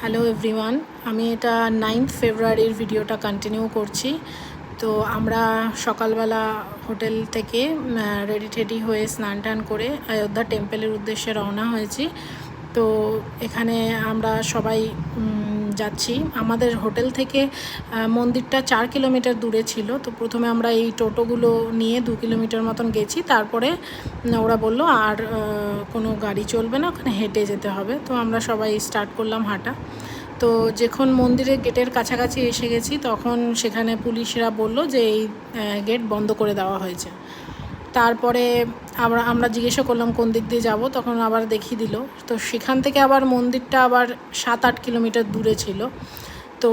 Hello everyone, আমি এটা 9th ফেব্রুয়ারির ভিডিওটা কন্টিনিউ করছি। তো আমরা সকালবেলা হোটেল থেকে রেডি টেডি হয়ে স্নান টান করে অযোধ্যা টেম্পলের উদ্দেশ্যে রওনা হয়েছি। তো এখানে আমরা সবাই যাচ্ছি। আমাদের হোটেল থেকে মন্দিরটা 4 কিলোমিটার দূরে ছিল। তো প্রথমে আমরা এই টোটোগুলো নিয়ে 2 কিলোমিটার মতন গেছি। তারপরে ওরা বলল আর কোনো গাড়ি চলবে না, ওখানে হেঁটে যেতে হবে। তো আমরা সবাই স্টার্ট করলাম হাঁটা। তো যখন মন্দিরের গেটের কাছাকাছি এসে গেছি তখন সেখানে পুলিশরা বলল যে এই গেট বন্ধ করে দেওয়া হয়েছে। তারপরে আমরা জিজ্ঞাসা করলাম কোন দিক দিয়ে যাব, তখন আবার দেখিয়ে দিল। তো সেখান থেকে আবার মন্দিরটা আবার 7-8 কিলোমিটার দূরে ছিল। তো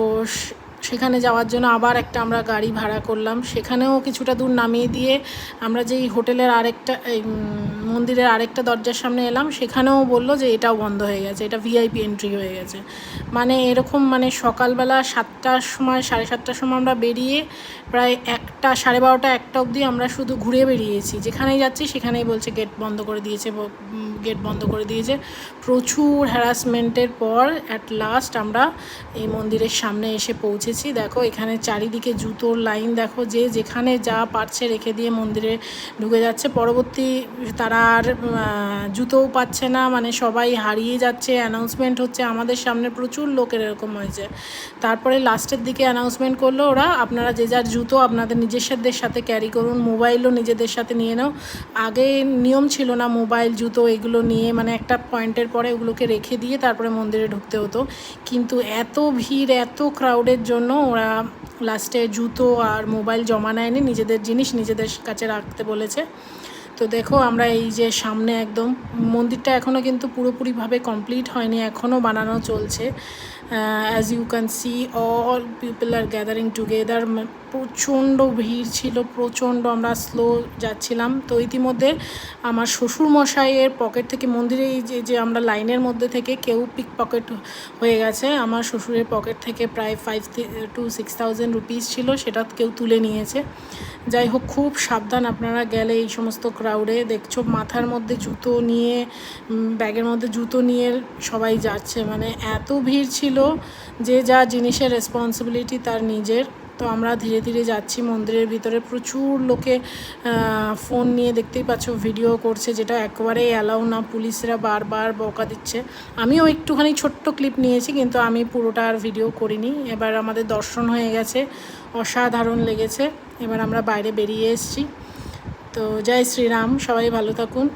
সেখানে যাওয়ার জন্য আবার একটা আমরা গাড়ি ভাড়া করলাম। সেখানেও কিছুটা দূর নামিয়ে দিয়ে আমরা যেই হোটেলের আরেকটা মন্দিরের আরেকটা দরজার সামনে এলাম, সেখানেও বললো যে এটাও বন্ধ হয়ে গেছে, এটা ভিআইপি এন্ট্রি হয়ে গেছে। মানে এরকম সকালবেলা 7টার সময় 7:30টার সময় আমরা বেরিয়ে প্রায় 1টা 12:30 1টা অবধি আমরা শুধু ঘুরে বেরিয়েছি। যেখানেই যাচ্ছি সেখানেই বলছে গেট বন্ধ করে দিয়েছে, গেট বন্ধ করে দিয়েছে। প্রচুর হ্যারাসমেন্টের পর অ্যাট লাস্ট আমরা এই মন্দিরের সামনে এসে পৌঁছেছি। দেখো এখানে চারিদিকে জুতোর লাইন, দেখো যে যেখানে যা পারছে রেখে দিয়ে মন্দিরে ঢুকে যাচ্ছে। পরবর্তী তারা আর জুতোও পাচ্ছে না, সবাই হারিয়ে যাচ্ছে। অ্যানাউন্সমেন্ট হচ্ছে আমাদের সামনে, প্রচুর লোকের এরকম হয়েছে। তারপরে লাস্টের দিকে অ্যানাউন্সমেন্ট করলো ওরা, আপনারা যে যার জুতো আপনাদের নিজস্বদের সাথে ক্যারি করুন, মোবাইলও নিজেদের সাথে নিয়ে নাও। আগে নিয়ম ছিল না মোবাইল জুতো এগুলো নিয়ে, একটা পয়েন্টের পরে ওগুলোকে রেখে দিয়ে তারপরে মন্দিরে ঢুকতে হতো। কিন্তু এত ভিড়, এত ক্রাউডের জন্য ওরা লাস্টে জুতো আর মোবাইল জমা নেয়নি, নিজেদের জিনিস নিজেদের কাছে রাখতে বলেছে। তো দেখো আমরা এই যে সামনে একদম মন্দিরটা এখনও কিন্তু পুরোপুরিভাবে কমপ্লিট হয়নি, এখনও বানানো চলছে। As you can see all people are gathering together. প্রচণ্ড ভিড় ছিল, প্রচণ্ড। আমরা স্লো যাচ্ছিলাম। তো ইতিমধ্যে আমার শ্বশুরমশাইয়ের পকেট থেকে মন্দিরে এই যে আমরা লাইনের মধ্যে থেকে কেউ পিক পকেট হয়ে গেছে। আমার শ্বশুরের পকেট থেকে প্রায় 5 to 6,000 রুপিস ছিল, সেটা কেউ তুলে নিয়েছে। যাই হোক, খুব সাবধান আপনারা গেলে এই সমস্ত ক্রাউডে। দেখছো মাথার মধ্যে জুতো নিয়ে, ব্যাগের মধ্যে জুতো নিয়ে সবাই যাচ্ছে। এত ভিড় ছিল, যে যা জিনিসের রেসপন্সিবিলিটি তার নিজের। তো আমরা ধীরে ধীরে যাচ্ছি মন্দিরের ভিতরে। প্রচুর লোকে ফোন নিয়ে, দেখতেই পাচ্ছ, ভিডিও করছে, যেটা একেবারেই অ্যালাউ না। পুলিশরা বারবার বকা দিচ্ছে। আমিও একটুখানি ছোট্ট ক্লিপ নিয়েছি, কিন্তু আমি পুরোটা আর ভিডিও করিনি। এবার আমাদের দর্শন হয়ে গেছে, অসাধারণ লেগেছে। এবার আমরা বাইরে বেরিয়ে এসেছি। তো জয় শ্রীরাম, সবাই ভালো থাকুন।